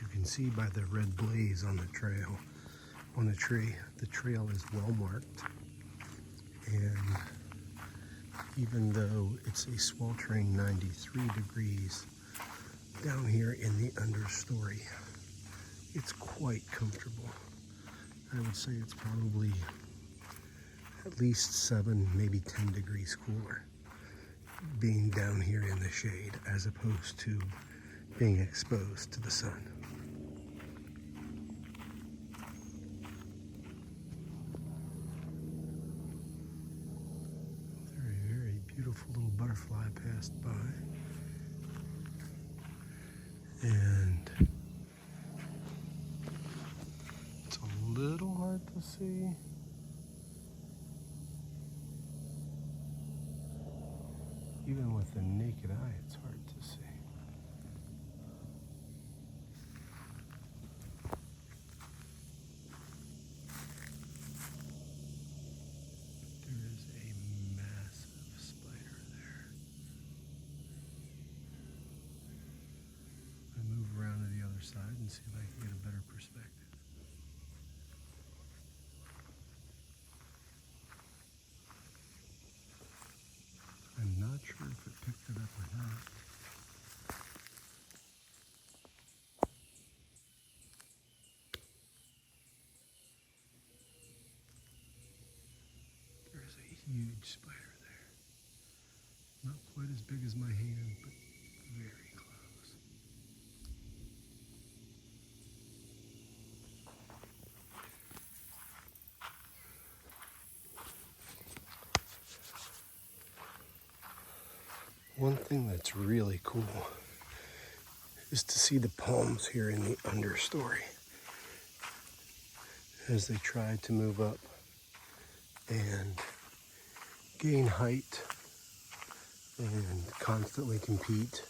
you can see by the red blaze on the trail, on the tree. The trail is well marked, and even though it's a sweltering 93 degrees down here in the understory, it's quite comfortable. I would say it's probably at least 7, maybe 10 degrees cooler being down here in the shade as opposed to being exposed to the sun. Very, very beautiful little butterfly passed by. And it's a little hard to see. Even with the naked eye, it's hard to see. There is a massive spider there. I move around to the other side and see if I can get a better perspective. I'm not sure if it picked it up or not. There's a huge spider there. Not quite as big as my hand, but very close. One thing that's really cool is to see the palms here in the understory as they try to move up and gain height and constantly compete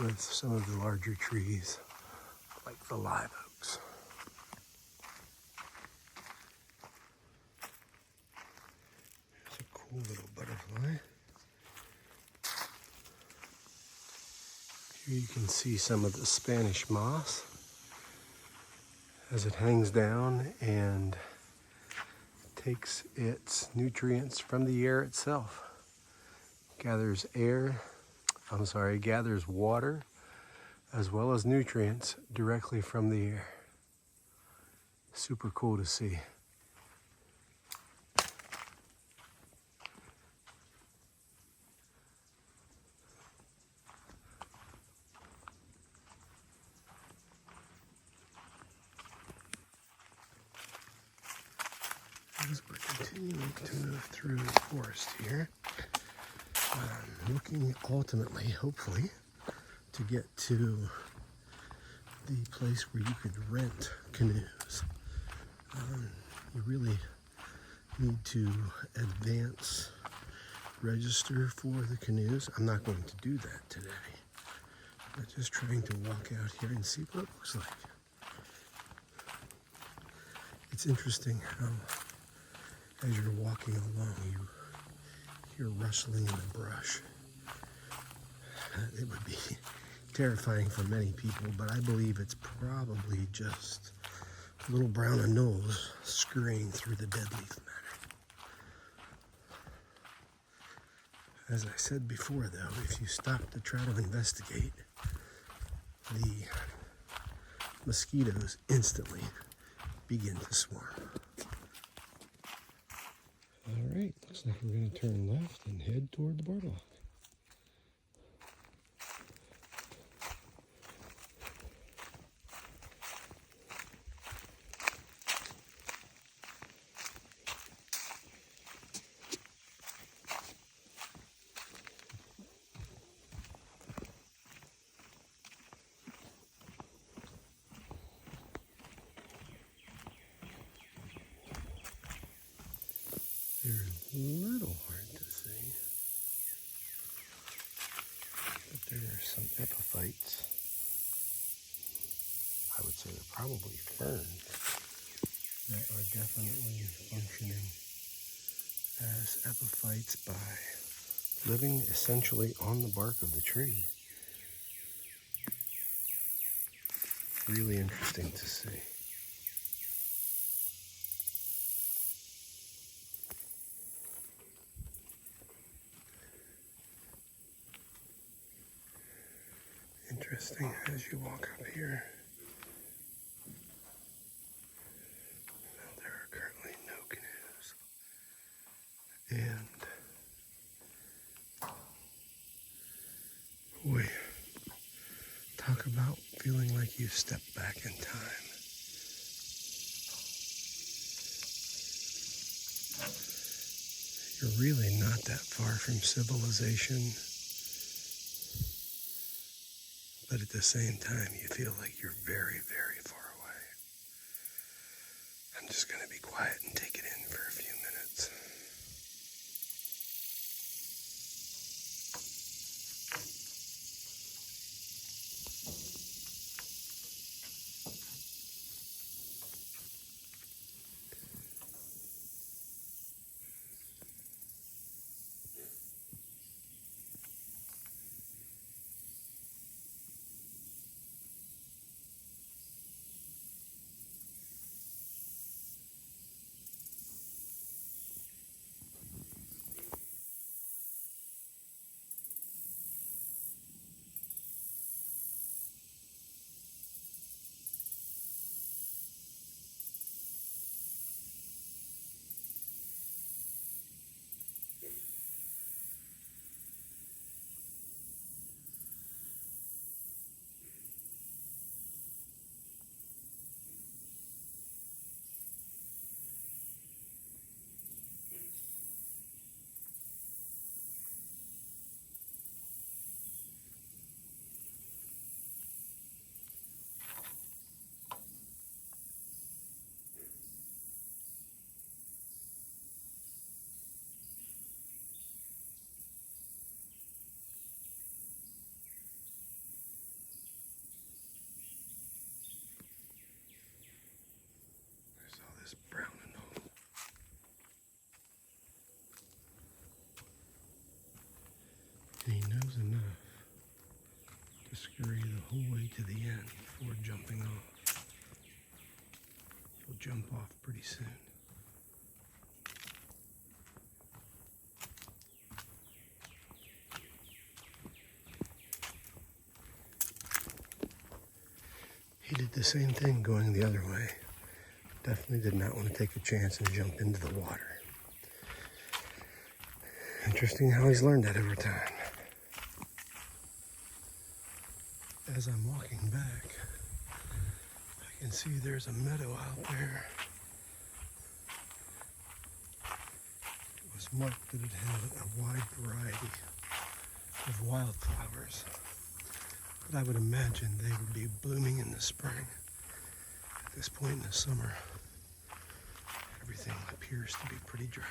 with some of the larger trees like the live oaks. There's a cool little butterfly. Here you can see some of the Spanish moss as it hangs down and takes its nutrients from the air itself. Gathers water as well as nutrients directly from the air. Super cool to see. As we're continuing to move through the forest here, looking ultimately, hopefully, to get to the place where you could rent canoes. You really need to advance register for the canoes. I'm not going to do that today, but just trying to walk out here and see what it looks like. It's interesting how as you're walking along, you hear rustling in the brush. It would be terrifying for many people, but I believe it's probably just little brown anoles scurrying through the dead leaf matter. As I said before, though, if you stop to try to investigate, the mosquitoes instantly begin to swarm. All right, looks like we're going to turn left and head toward the boardwalk. They're a little hard to see, but there are some epiphytes. I would say they're probably ferns that are definitely functioning as epiphytes by living essentially on the bark of the tree. really interesting to see. Interesting as you walk up here. Now, there are currently no canoes. And boy, talk about feeling like you've stepped back in time. You're really not that far from civilization, but at the same time, you feel like you're very, very far away. I'm just going to be quiet and take it in for a few minutes. There's all this brown and all. And he knows enough to scurry the whole way to the end before jumping off. He'll jump off pretty soon. He did the same thing going the other way. Definitely did not want to take a chance and jump into the water. Interesting how he's learned that over time. As I'm walking back, I can see there's a meadow out there. It was marked that it had a wide variety of wildflowers. But I would imagine they would be blooming in the spring. At this point in the summer, everything appears to be pretty dry.